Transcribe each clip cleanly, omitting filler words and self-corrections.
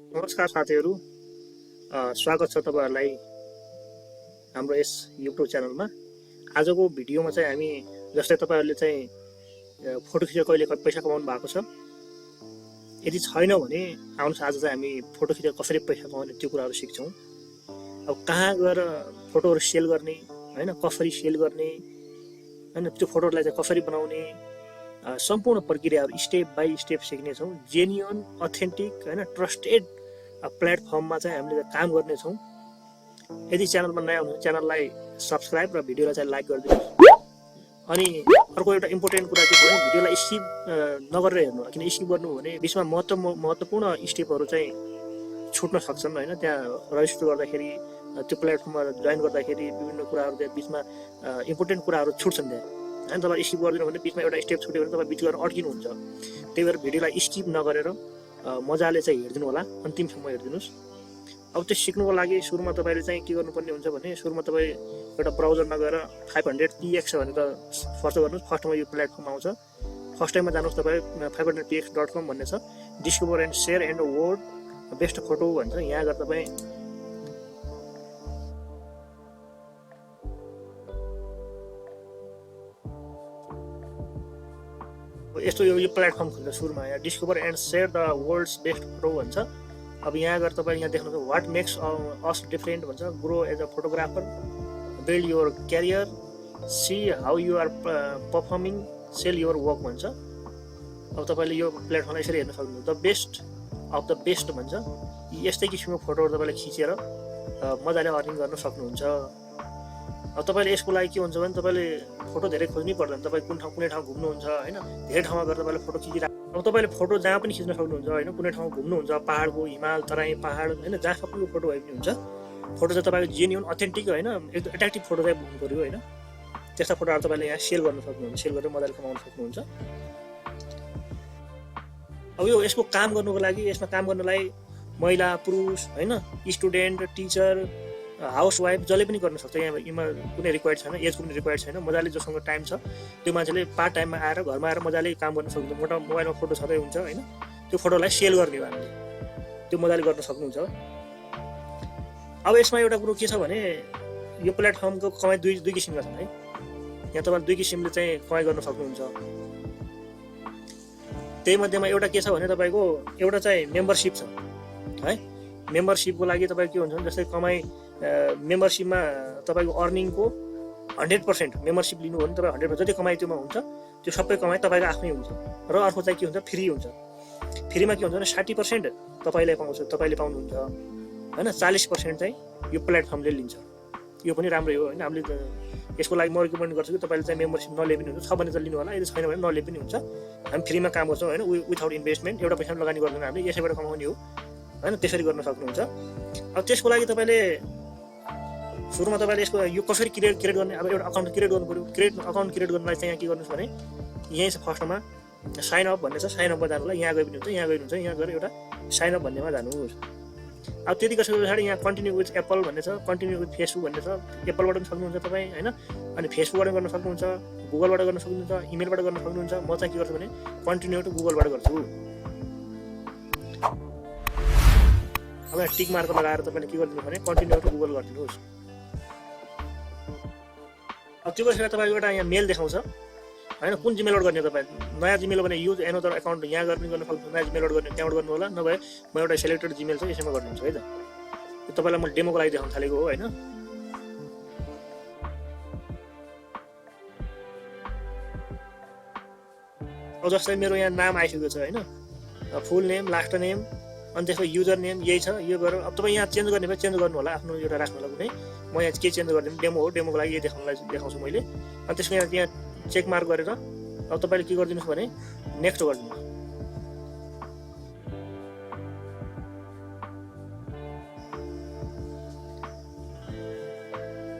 नमस्कार साथीहरू, स्वागत छ तपाईहरुलाई हाम्रो यस युट्युब च्यानलमा। आजको भिडियोमा चाहिँ हामी जस्तै तपाईहरुले चाहिँ फोटो खिचेर कहिले पैसा कमाउनु भएको छ, यदि छैन भने आउनुहोस् आज चाहिँ हामी फोटो खिचेर कसरी पैसा कमाउने त्यो कुराहरु सिक्छौं। अब कहाँ गएर फोटोहरु सेल गर्ने, हैन, कसरी सेल गर्ने, हैन, त्यो फोटोहरुलाई चाहिँ कसरी बनाउने, सम्पूर्ण प्रक्रियाहरु स्टेप बाइ स्टेप सिक्ने छौं। जेन्युइन, अथेन्टिक, हैन, ट्रस्टेड प्लेटफर्ममा चाहिँ हामीले काम गर्ने छौं। यदि च्यानलमा नयाँ हुनुहुन्छ च्यानललाई सब्स्क्राइब र भिडियोलाई चाहिँ लाइक गरिदिनुहोस्। अनि अर्को एउटा इम्पोर्टेन्ट कुरा के हो भने भिडियोलाई स्किप नगरेर हेर्नु, किन स्किप गर्नु भने बीचमा महत्त्वपूर्ण स्टेपहरु चाहिँ छुट्न सक्छन्, हैन। त्यहाँ रजिस्टर गर्दाखेरि, त्यो प्लेटफर्ममा जोइन गर्दाखेरि विभिन्न कुराहरु त्यहाँ बीचमा इम्पोर्टेन्ट कुराहरु छुट्छन् त्यहाँ, हैन। तपाईले स्किप गर्दिनु भने बीचमा एउटा स्टेप छुट्यो भने तपाई बिचमा अड्किनुहुन्छ। त्यही भएर भिडियोलाई स्किप नगरेर मजाले चाहिँ हेर्दिनु होला, अन्तिमसम्म हेर्दिनुस्। अब त्यो सिक्नुको लागि सुरुमा तपाईले चाहिँ के गर्नुपर्ने हुन्छ भने सुरुमा तपाई एउटा ब्राउजरमा गएर 500px भनेर सर्च गर्नुस्। फर्स्टमा यो प्लेटफर्म आउँछ। फर्स्ट टाइममा जानुस् तपाई 500px.com भन्ने छ। Discover and share and word best photo भन्छ। यहाँ गएर तपाई यस्तो यो प्लेटफर्म खुल्छ। सुरुमा यहाँ discover and share the world's best photo भन्छ। अब यहाँ गएर तपाईँ यहाँ देख्नुहुन्छ व्हाट मेक्स अस डिफरेन्ट भन्छ। Grow as a photographer, build your career, see how you are performing, sell your work भन्छ। अब तपाईँले यो प्लेटफर्मलाई यसरी हेर्न सक्नुहुन्छ। The best of the best भन्छ। यस्तै किसिमको फोटोहरू तपाईँले खिचेर मजाले अर्निङ गर्न सक्नुहुन्छ। अब तपाईले यसको लागि के हुन्छ भने तपाईले फोटो धेरै खोज्नै पर्दैन। तपाई कुनै ठाउँ घुम्नुहुन्छ, हैन, धेरै ठाउँमा गएर तपाईले फोटो खिचिराख्नु। अब तपाईले फोटो जहाँ पनि खिच्न सक्नुहुन्छ, हैन। कुनै ठाउँमा घुम्नुहुन्छ, पहाडको, हिमाल, तराई, पहाड, हैन, जहाँ सबैको फोटो भए पनि हुन्छ। फोटो चाहिँ तपाईको जेन्युइन, अथेन्टिक, हैन, एकदम एट्र्याक्टिभ फोटो चाहिँ हुनु पर्यो, हैन। त्यस्ता फोटोहरु तपाईले यहाँ सेल गर्न सक्नुहुन्छ, सेल गरेर मजाले कमाउन सक्नुहुन्छ। अब यसको काम गर्नुको लागि, यसमा काम गर्नलाई महिला, पुरुष, हैन, स्टुडेन्ट, टिचर, हाउसवाइफ जसले पनि गर्न सक्छ। यहाँ कुनै रिक्वायर्ड छैन, एज कुनै रिक्वायर्ड छैन। मजाले जोसँग टाइम छ त्यो मान्छेले पार्ट टाइममा आएर घरमा आएर मजाले काम गर्न सक्नुहुन्छ। मोटा मोबाइलमा फोटो छँदै हुन्छ, हैन। त्यो फोटोलाई सेल गर्ने हो हामीले, त्यो मजाले गर्न सक्नुहुन्छ। अब यसमा एउटा कुरो के छ भने यो प्लेटफर्मको कमाइ दुई किसिमका छन्, है। यहाँ तपाईले दुई किसिमले चाहिँ कमाइ गर्न सक्नुहुन्छ। त्यही मध्येमा एउटा के छ भने तपाईको एउटा चाहिँ मेम्बरशिप छ, है। मेम्बरशिपको लागि तपाई के हुन्छ भने जस्तै कमाइ मेम्बरशिपमा तपाईको अर्निङको 100% मेम्बरशिप लिनु हो भने तपाई 100% जति कमाइ त्योमा हुन्छ, त्यो सबै कमाइ तपाईको आफ्नै हुन्छ। र अर्को चाहिँ के हुन्छ, फ्री हुन्छ। फ्रीमा के हुन्छ भने 60% तपाईले पाउनुहुन्छ, हैन। 40% चाहिँ यो प्लेटफर्मले लिन्छ। यो पनि राम्रै हो, हैन। हामीले यसको लागि म रिकमेन्ड गर्छु कि तपाईले चाहिँ मेम्बरशिप नलिए पनि हुन्छ। छ भने त लिनु होला, यदि छैन भने नलिए पनि हुन्छ। हामी फ्रीमा काम गर्छौँ, हैन, विथआउट इन्भेस्टमेन्ट। एउटा पैसा पनि लगानी गर्दैन हामीले, यसैबाट कमाउने हो, हैन। त्यसरी गर्न सक्नुहुन्छ। अब त्यसको लागि तपाईले सुरुमा तपाईले यसको यो कसरी क्रिएट गर्ने, अब एउटा अकाउन्ट क्रिएट गर्नु पर्यो। अकाउन्ट क्रिएट गर्नलाई चाहिँ यहाँ के गर्नुस् भने यही छ फर्स्टमा साइन अप भन्ने छ। साइन अपमा जानुलाई यहाँ गए पनि हुन्छ, यहाँ गए हुन्छ। यहाँ गएर एउटा साइन अप भन्नेमा जानुहोस्। अब त्यति कसरी पछाडि यहाँ कन्टिन्यू विथ एप्पल भन्ने छ, कन्टिन्यू विथ फेसबुक भन्ने छ। एप्पलबाट पनि सक्नुहुन्छ तपाईँ, हैन। अनि फेसबुकबाट गर्न सक्नुहुन्छ, गुगलबाट गर्न सक्नुहुन्छ, इमेलबाट गर्न सक्नुहुन्छ। म चाहिँ के गर्छु भने कन्टिन्यू टु गुगलबाट गर्छु। अब यहाँ टिक मार्क लगाएर तपाईँले के गरिदिनु भने कन्टिन्यू टु गुगल गरिदिनुहोस्। अब त्यो गरेर तपाईँको एउटा यहाँ मेल देखाउँछ, हैन। कुन जिमेलबाट गर्ने तपाईँ? नयाँ जिमेल भने युज एनदर अकाउन्ट यहाँ गर्न सक्नुहुन्छ। नयाँ जिमेलबाट गर्ने त्यहाँबाट गर्नु होला, नभए म एउटा सेलेक्टेड जिमेल छ यसैमा गरिदिन्छु, है त। यो तपाईँलाई म डेमोको लागि देखाउन थालेको हो, हैन। अब जस्तै मेरो यहाँ नाम आइसकेको छ, हैन। फुल नेम, लास्ट नेम, अनि त्यसको युजर नेम यही छ। यो गरेर अब तपाईँ यहाँ चेन्ज गर्ने भए चेन्ज गर्नु होला, आफ्नो एउटा राख्नु होला कुनै। म यहाँ के चेन्ज गरिदिनु, डेमो हो, डेमोको लागि यही देखाउँछु मैले। अनि त्यसको यहाँ चेक मार्क गरेर अब तपाईँले के गरिदिनुहोस् भने नेक्स्ट गरिदिनुहोस्।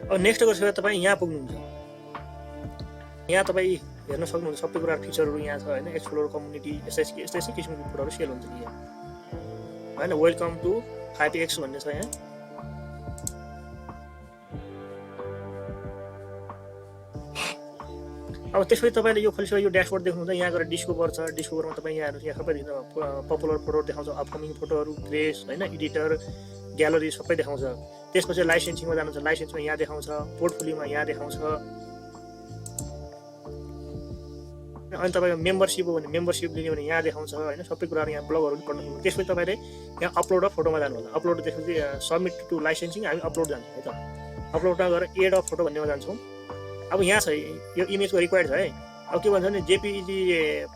अब नेक्स्ट गरेर तपाईँ यहाँ पुग्नुहुन्छ। यहाँ तपाईँ हेर्न सक्नुहुन्छ सबै कुरा फिचरहरू यहाँ छ, हैन। एक्सप्लोर कम्युनिटी, यस्तै किसिमको कुराहरू सेल हुन्छ यहाँ, हैन। वेलकम टु 5x भन्ने छ यहाँ। अब अब त्यसपछि तपाईँले यो खोलिसक्यो, यो ड्यासबोर्ड देख्नुहुन्छ, यहाँ गएर डिस्कभर छ, डिस्कभरमा तपाईँ यहाँ सबै देख्नुहुन्छ, पपुलर फोटोहरू देखाउँछ, अपकमिङ फोटोहरू, प्रेस होइन, एडिटर, ग्यालरी सबै देखाउँछ। त्यसपछि लाइसेन्सिङमा जानुहुन्छ, लाइसेन्समा यहाँ देखाउँछ, पोर्टफोलियोमा यहाँ देखाउँछ। अनि तपाईँको मेम्बरसिप हो भने मेम्बरसिप लिने भने यहाँ देखाउँछ होइन, सबै कुराहरू यहाँ ब्लगहरू पनि पढ्नु सक्नुहुन्छ। त्यसपछि तपाईँले यहाँ अपलोड अफ फोटोमा जानु होला। अपलोड त्यसपछि सबमिट टु लाइसेन्सिङ, हामी अपलोड जान्छौँ है त। अपलोडमा गएर एड अफ फोटो भन्नेमा जान्छौँ। अब यहाँ छ यो इमेजको रिक्वायर्ड छ है। अब के भन्छ भने JPG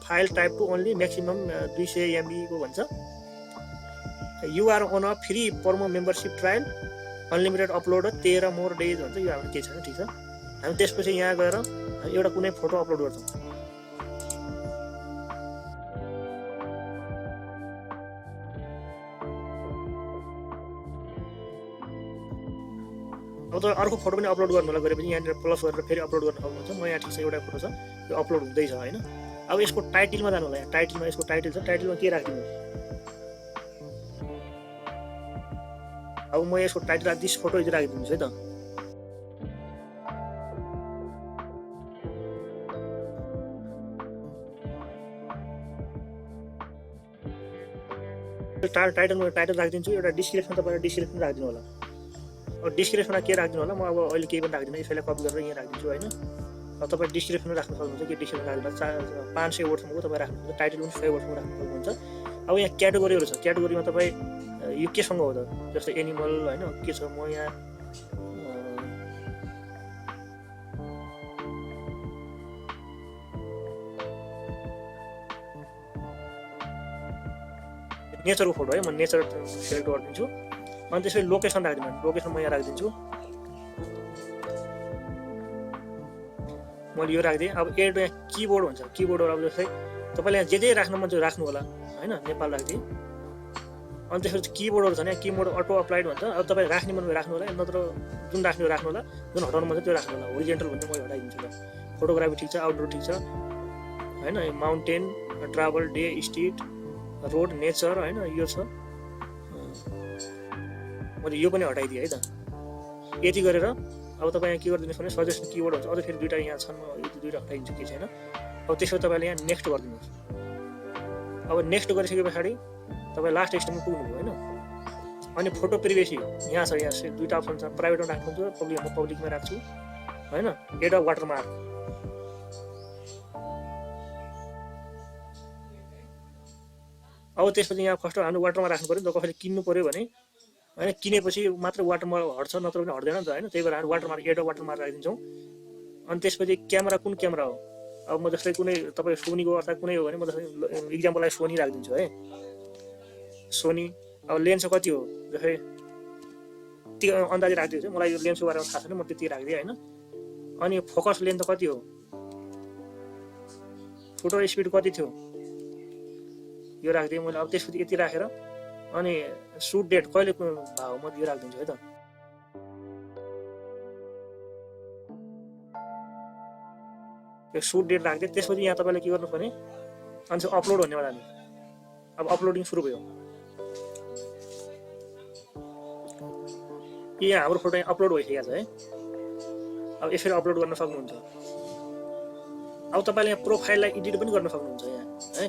file type to only maximum 200 MB को भन्छ। You're on a free premium membership trial, unlimited upload 13 more days भन्छ। यो हाम्रो के छैन, ठिक छ। हामी त्यसपछि यहाँ गएर एउटा कुनै फोटो अपलोड गर्छौँ। अब तपाईँ अर्को फोटो पनि अपलोड गर्नु होला, गरेपछि यहाँनिर प्लस गरेर फेरि अपलोड गर्न सक्नुहुन्छ। म यहाँ ठिक छ एउटा फोटो छ, यो अपलोड हुँदैछ होइन। अब यसको टाइटलमा जानु होला। यहाँ टाइटलमा यसको टाइटल छ, टाइटलमा के राखिदिनु। अब म यसको टाइटल दिस फोटो इज राखिदिन्छु है त। टाइटलमा टाइटल राखिदिन्छु। एउटा डिस्क्रिप्सन तपाईँले डिस्क्रिप्सन राखिदिनु होला। अब डिस्क्रिप्सनमा के राखिदिनु होला, म अब अहिले केही पनि राख्दिनँ, यसैलाई कपी गरेर यहाँ राखिदिन्छु होइन। अब तपाईँ डिस्क्रिप्सन राख्न सक्नुहुन्छ, के डिस्क्रिप्सन राख्नु 500 वर्डसम्मको तपाईँ राख्नुहुन्छ, टाइटल पनि 100 वर्डसम्म राख्नु सक्नुहुन्छ। अब यहाँ क्याटेगोरीहरू छ, क्याटेगोरीमा तपाईँ यो केसँग हो त, जस्तै एनिमल होइन, के छ। म यहाँ नेचरको फोटो है, म नेचर सेलेक्ट गरिदिन्छु। अनि त्यसपछि लोकेसन राखिदिनु, लोकेसन म यहाँ राखिदिन्छु। मैले यो राखिदिएँ। अब एड यहाँ किबोर्ड भन्छ, किबोर्ड अब जस्तै तपाईँले यहाँ जे राख्नु मन छ राख्नु होला होइन, नेपाल राखिदिएँ। अनि त्यसपछि किबोर्डहरू छ नि, किबोर्ड अटो अप्लाइड भन्छ। अब तपाईँ राख्ने मन राख्नु होला, नत्र जुन राख्ने राख्नु होला, जुन हटाउनु मन छ त्यो राख्नु होला। होरिजेन्टल भन्ने म हटाइदिन्छु ल। फोटोग्राफी ठिक छ, आउटडोर ठिक छ होइन, mountain, travel, day, street, road, nature होइन, यो छ। मैले यो पनि हटाइदिएँ है त। यति गरेर अब तपाईँ यहाँ के गरिदिनुहोस् भने सजेसन किवर्ड हुन्छ, अझै फेरि दुईवटा यहाँ छन्, म यो दुईवटा हटाइदिन्छु, के छैन। अब त्यसो तपाईँले यहाँ नेक्स्ट गरिदिनुहोस्। अब नेक्स्ट गरिसके पछाडि तपाईँ लास्ट स्टेपमा पुग्नुभयो होइन। अनि फोटो प्रिभेसी यहाँ छ, यहाँ दुईवटा अप्सन छ, प्राइभेटमा राख्नुहुन्छ, म पब्लिकमा राख्छु होइन। एड अफ वाटरमार्क, अब त्यसपछि यहाँ फर्स्ट हाम्रो वाटरमार्क राख्नु पऱ्यो नि त। कसैले किन्नु पऱ्यो भने होइन, किनेपछि मात्र वाटरमार्क हट्छ, नत्र पनि हट्दैन नि त होइन। त्यही भएर हामी वाटरमार्क, एड अफ वाटरमार्क राखिदिन्छौँ। अनि त्यसपछि क्यामेरा कुन क्यामेरा हो, अब म जस्तै कुनै तपाईँ सोनीको अर्थात् कुनै हो भने म जस्तै इक्जाम्पललाई सोनी राखिदिन्छु है, सोनी। अब लेन्स कति हो, जस्तै त्यो अन्दाजी राखिदिन्छु। मलाई यो लेन्सको बारेमा थाहा छैन, म त्यति राखिदिएँ होइन। अनि फोकस लेन्थ कति हो, फोटो स्पिड कति थियो, यो राखिदिएँ मैले। अब त्यसपछि यति राखेर अनि सुट डेट कहिले भाउ म यो राखिदिन्छु है त। यो सुट डेट राखिदिएँ। त्यसपछि यहाँ तपाईँले के गर्नु भने अनि अपलोड भन्नेमा जानु। अब अपलोडिङ सुरु भयो। यहाँ हाम्रो फोटो यहाँ अपलोड भइसकेको छ है। अब यसरी अपलोड गर्न सक्नुहुन्छ। अब तपाईँले यहाँ प्रोफाइललाई एडिट पनि गर्न सक्नुहुन्छ यहाँ है।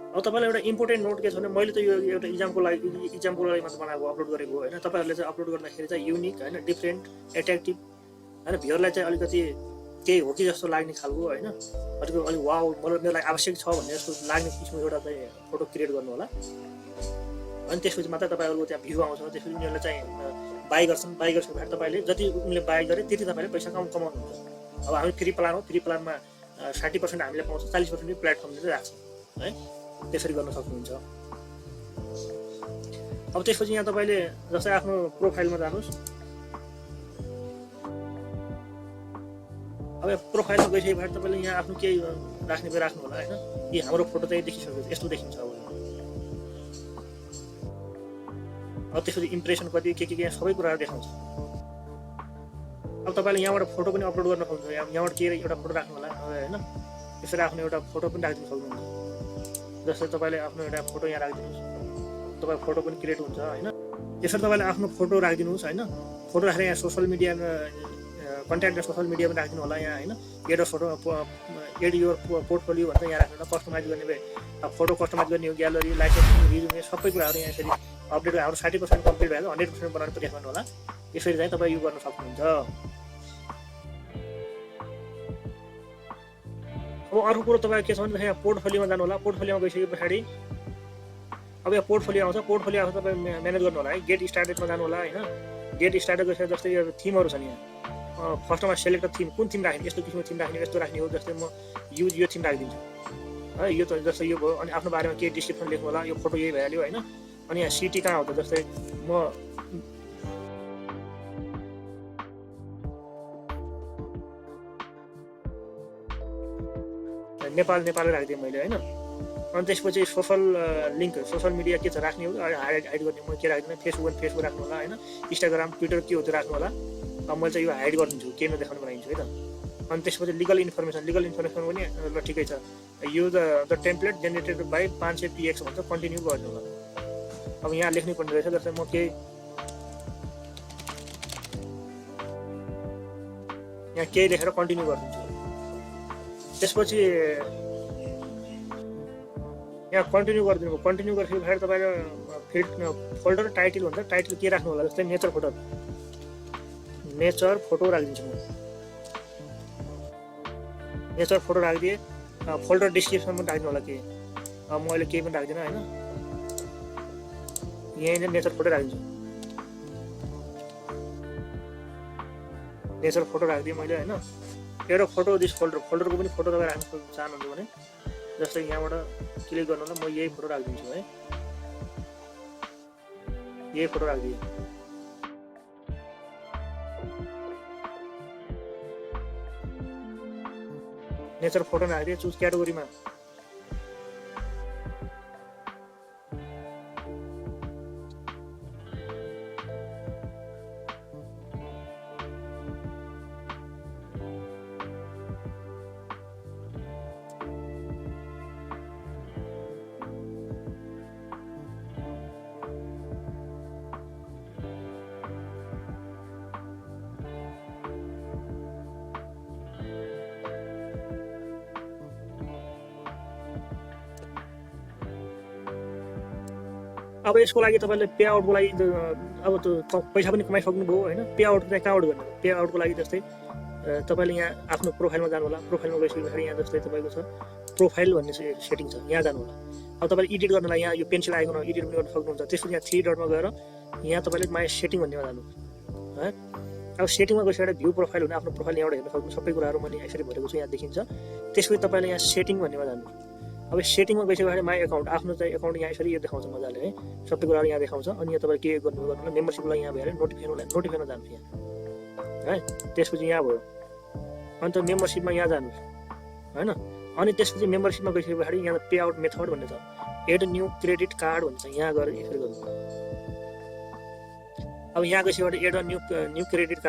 अब तपाईँलाई एउटा इम्पोर्टेन्ट नोट के छ भने मैले त यो एउटा इक्जामको लागि मात्र बनाएको अपलोड गरेको होइन। तपाईँहरूले चाहिँ अपलोड गर्दाखेरि चाहिँ युनिक होइन, डिफ्रेन्ट, एट्र्याक्टिभ होइन, भ्युअरलाई चाहिँ अलिकति केही हो कि जस्तो लाग्ने खालको होइन, अलिक वाउ मेरो लागि आवश्यक छ भन्ने जस्तो लाग्ने किसिमको एउटा चाहिँ फोटो क्रिएट गर्नु होला। अनि त्यसपछि मात्रै तपाईँहरूको त्यहाँ भ्यू आउँछ। त्यसपछि उनीहरूले चाहिँ बाई गर्छन्। बाई गरिसकेपछि तपाईँले जति उनले बाई गरे त्यति तपाईँले पैसा कमाउनुहुन्छ। अब हामी फ्री प्लान हो, फ्री प्लानमा 60% हामीले पाउँछ, 40% प्लेटफर्मले राख्छ है। त्यसरी गर्न सक्नुहुन्छ। अब त्यसपछि यहाँ तपाईँले जस्तै आफ्नो प्रोफाइलमा जानुहोस्। अब प्रोफाइलमा गइसकेपछि तपाईँले यहाँ आफ्नो केही राख्ने पनि राख्नु होला होइन। कि हाम्रो फोटो चाहिँ देखिसकेको यस्तो देखिन्छ। अब त्यसपछि इम्प्रेसन कति के यहाँ सबै कुराहरू देखाउँछ। अब तपाईँले यहाँबाट फोटो पनि अपलोड गर्न सक्नुहुन्छ। यहाँबाट के एउटा फोटो राख्नु होला होइन। त्यसरी आफ्नो एउटा फोटो पनि राखिदिनु सक्नुहुन्छ। जस्तै तपाईँले आफ्नो एउटा फोटो यहाँ राखिदिनुहोस्, तपाईँ फोटो पनि क्रिएट हुन्छ होइन। त्यसरी तपाईँले आफ्नो फोटो राखिदिनुहोस् होइन। फोटो राखेर यहाँ सोसियल मिडियामा कन्ट्याक्ट सोसल मिडियामा राख्दिनु होला यहाँ होइन। एड योर पोर्टफोलियो भनेर यहाँ राख्नु होला। कस्टमाइज गर्ने भए फोटो कस्टमाइज गर्ने हो, ग्यालरी, लाइसेन्सिङ, रिज्युमे सबै कुराहरू यहाँ यसरी अपडेट हाम्रो 60% कम्प्लिट भएर 100% बनाउनु प्रयास गर्नु होला। यसरी चाहिँ तपाईँ यो गर्न सक्नुहुन्छ। अब अर्को कुरो तपाईँ के छ भने यहाँ पोर्टफोलियोमा जानु होला। पोर्टफोलियोमा गइसके पछाडि अब यहाँ पोर्टफोलियो आउँछ। पोर्टफोलियो आउँछ तपाईँ म्यानेज गर्नु होला है। गेट स्टार्टेडमा जानु होला होइन। गेट स्टार्टेड गइसके जस्तै यो थिमहरू छन् यहाँ। फर्स्टमा सेलेक्ट थिम, कुन थिम राख्ने, यस्तो किसिमको थिम राख्ने, यस्तो राख्ने हो। जस्तै म यो थिम राखिदिन्छु है। यो त जस्तै यो भयो। अनि आफ्नो बारेमा केही डिस्क्रिप्सन लेख्नु होला। यो फोटो यही भइहाल्यो होइन। अनि यहाँ सिटी कहाँ हो त, जस्तै म नेपालै राखिदिएँ मैले होइन। अनि त्यसपछि सोसल लिङ्क, सोसल मिडिया के छ राख्ने हो, हाइड गर्ने म के राख्दिनँ। फेसबुक राख्नु होला होइन। इन्स्टाग्राम, ट्विटर के हो त्यो राख्नु होला। अब मैले चाहिँ यो हाइड गरिदिन्छु, केही नदेखाउने बनाइदिन्छु है त। अनि त्यसपछि लिगल इन्फर्मेसन पनि ल ठिकै छ। यो the template generated by 500 PX भन्छ, कन्टिन्यू गर्नु होला। अब यहाँ लेख्नै पर्ने रहेछ। जस्तै म केही यहाँ केही लेखेर कन्टिन्यू गरिदिन्छु। त्यसपछि यहाँ कन्टिन्यू गरिदिनु भयो। कन्टिन्यू गरेपछि तपाईँको फोल्डर टाइटल हुन्छ। टाइटल के राख्नु होला, जस्तै नेचर फोटो राखिदिन्छु म। नेचर फोटो राखिदिएँ। फोल्डर डिस्क्रिप्सन पनि राख्नु होला के। म अहिले केही पनि राख्दिनँ होइन। यहीँ नेचर फोटो राखिदिन्छु। नेचर फोटो राखिदिएँ मैले होइन। एउटा फोटो दिस फोल्डरको पनि फोटो तपाईँ राख्नु चाहनुहुन्छ भने जस्तै यहाँबाट क्लिक गर्नु होला। म यही फोटो राखिदिन्छु है। यही फोटो राखिदिएँ। नेचर फोटो राखिदिएँ। चुज क्याटेगोरीमा अब यसको लागि तपाईँले पे आउटको लागि अब त पैसा पनि कमाइसक्नुभयो होइन। पे आउट चाहिँ कहाँबाट गर्ने? पे आउटको लागि जस्तै तपाईँले यहाँ आफ्नो प्रोफाइलमा जानु होला। प्रोफाइलमा गइसकेपछि यहाँ जस्तै तपाईँको छ प्रोफाइल भन्ने सेटिङ छ, यहाँ जानु होला। अब तपाईँले एडिट गर्नलाई यहाँ यो पेन्सिल आइकन एडिट पनि गर्न सक्नुहुन्छ। त्यसपछि यहाँ 3 डटमा गएर यहाँ तपाईँले माई सेटिङ भन्नेमा जानु है। अब सेटिङमा गइसकेर भ्यू प्रोफाइल हुने आफ्नो प्रोफाइल यहाँबाट हेर्न सक्नु। सबै कुराहरू मैले यसरी भरेको छु, यहाँ देखिन्छ। त्यसपछि तपाईँले यहाँ सेटिङ भन्नेमा जानु। अब सेटिङमा गइसकेपछि माई एकाउन्ट, आफ्नो चाहिँ एकाउन्ट यहाँ यसरी यो देखाउँछ मजाले है। सबै कुराहरू यहाँ देखाउँछ। अनि यहाँ तपाईँ के गर्नु मेम्बरसिपलाई यहाँ भएर नोटिफाइमा जानुहोस् यहाँ है। त्यसपछि यहाँ भयो। अन्त मेम्बरसिपमा यहाँ जानुहोस् होइन। अनि त्यसपछि मेम्बरसिपमा गइसके पछाडि यहाँ पे आउट मेथड भन्ने छ। एड न्यू क्रेडिट कार्ड भन्छ, यहाँ गएर यसरी गर्नु। अब यहाँ गइसकेबाट add new credit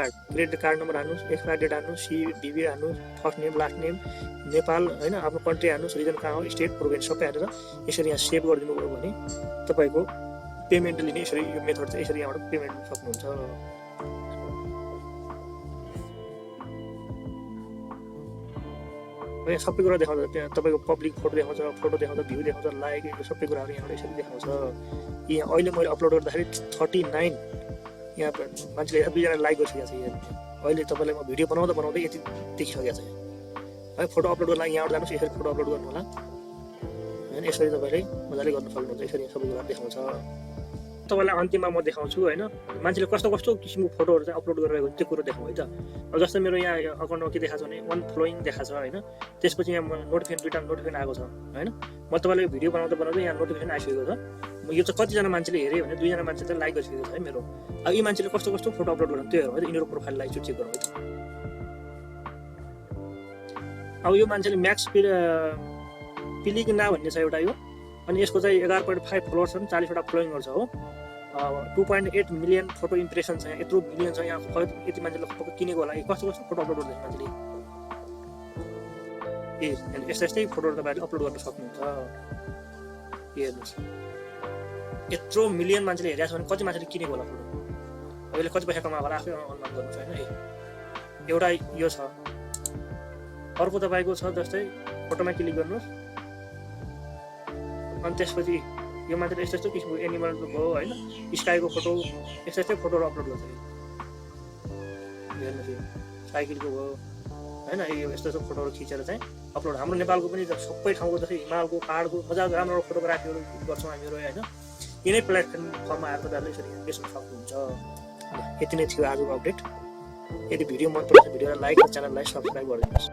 card number हाल्नुहोस्, एक्सपायर डेट हाल्नुहोस्, CVV हाल्नुहोस्, first name last name, Nepal होइन, आफ्नो कन्ट्री हाल्नुहोस्, रिजन कहाँ हो, स्टेट, प्रोभिन्स सबै हालेर यसरी यहाँ सेभ गरिदिनु भयो भने तपाईँको पेमेन्ट लिने यसरी यो मेथड चाहिँ यसरी यहाँबाट पेमेन्ट लिन सक्नुहुन्छ। यहाँ सबै कुरा देखाउँछ। त्यहाँ तपाईँको पब्लिक फोटो देखाउँछ, भ्यू देखाउँछ, लाइक, यो सबै कुराहरू यहाँबाट यसरी देखाउँछ। यहाँ अहिले मैले अपलोड गर्दाखेरि 39 यहाँ मान्छेले 2जना लाइक गरिसकेको छ। अहिले तपाईँलाई म भिडियो बनाउँदै यति देखिसकेको छ है। फोटो अपलोड गर्नलाई यहाँबाट जानुहोस्, यसरी फोटो अपलोड गर्नु होला होइन। यसरी तपाईँले मजाले गर्न सक्नुहुन्छ। यसरी सबै कुरा देखाउँछ। तपाईँलाई अन्तिममा म देखाउँछु होइन, मान्छेले कस्तो किसिमको फोटोहरू चाहिँ अपलोड गरिरहेको त्यो कुरो देखाउँ है त। अब जस्तै मेरो यहाँ अकाउन्टमा के देखाएको छ भने 1 फलोइङ देखाएको छ होइन। त्यसपछि यहाँ नोटिफिकेसन 2टा नोटिफिकेसन आएको छ होइन। म तपाईँलाई भिडियो बनाउँदै यहाँ नोटिफिकेसन आइसकेको छ। यो चाहिँ कतिजना मान्छेले हेऱ्यो भने 2जना मान्छे चाहिँ लाइक गरिसकेको छ है मेरो। अब यी मान्छेले कस्तो फोटो अपलोड गर्नु त्यो हेरौँ है त। यिनीहरूको प्रोफाइललाई चेक गरौँ है त। अब यो मान्छेले म्याक्स पिलिगना भन्ने छ एउटा यो। अनि यसको चाहिँ 11.5 फलोवर्स छन्, 40वटा फलोइङहरू छ हो। 2.8 मिलियन फोटो इम्प्रेसन छ, यत्रो मिलियन छ। यहाँ यति मान्छेले किनेको होला। कस्तो फोटो अपलोड गर्दैछ मान्छेले। यस्तै फोटोहरू तपाईँहरूले अपलोड गर्न सक्नुहुन्छ। हेर्नुहोस् यत्रो मिलियन मान्छेले हेरेको छ भने कति मान्छेले किनेको होला फोटो। अहिले कति पैसा कमाएको होला आफै अनुमान गर्नुहोस् होइन। एउटा यो छ। अर्को तपाईँको छ जस्तै फोटोमा क्लिक गर्नुहोस् अनि त्यसपछि यो मात्र यस्तो यस्तो किसिमको एनिमलको भयो होइन, स्काईको फोटो यस्तो यस्तै फोटोहरू अपलोड गर्छ। हेर्नुहोस् यो साइकलको भयो होइन, यो यस्तो यस्तो फोटोहरू खिचेर चाहिँ अपलोड। हाम्रो नेपालको पनि सबै ठाउँको जस्तै हिमालको पाहाडको मजाको राम्रो फोटोग्राफीहरू गर्छौँ हामीहरू होइन। यिनै प्लेटफर्ममा आएर तपाईँहरूले यसरी बेच्न सक्नुहुन्छ। यति नै थियो आजको अपडेट। यदि भिडियो मन पर्छ भिडियोलाई लाइक र च्यानललाई सब्सक्राइब गरिदिनुहोस्।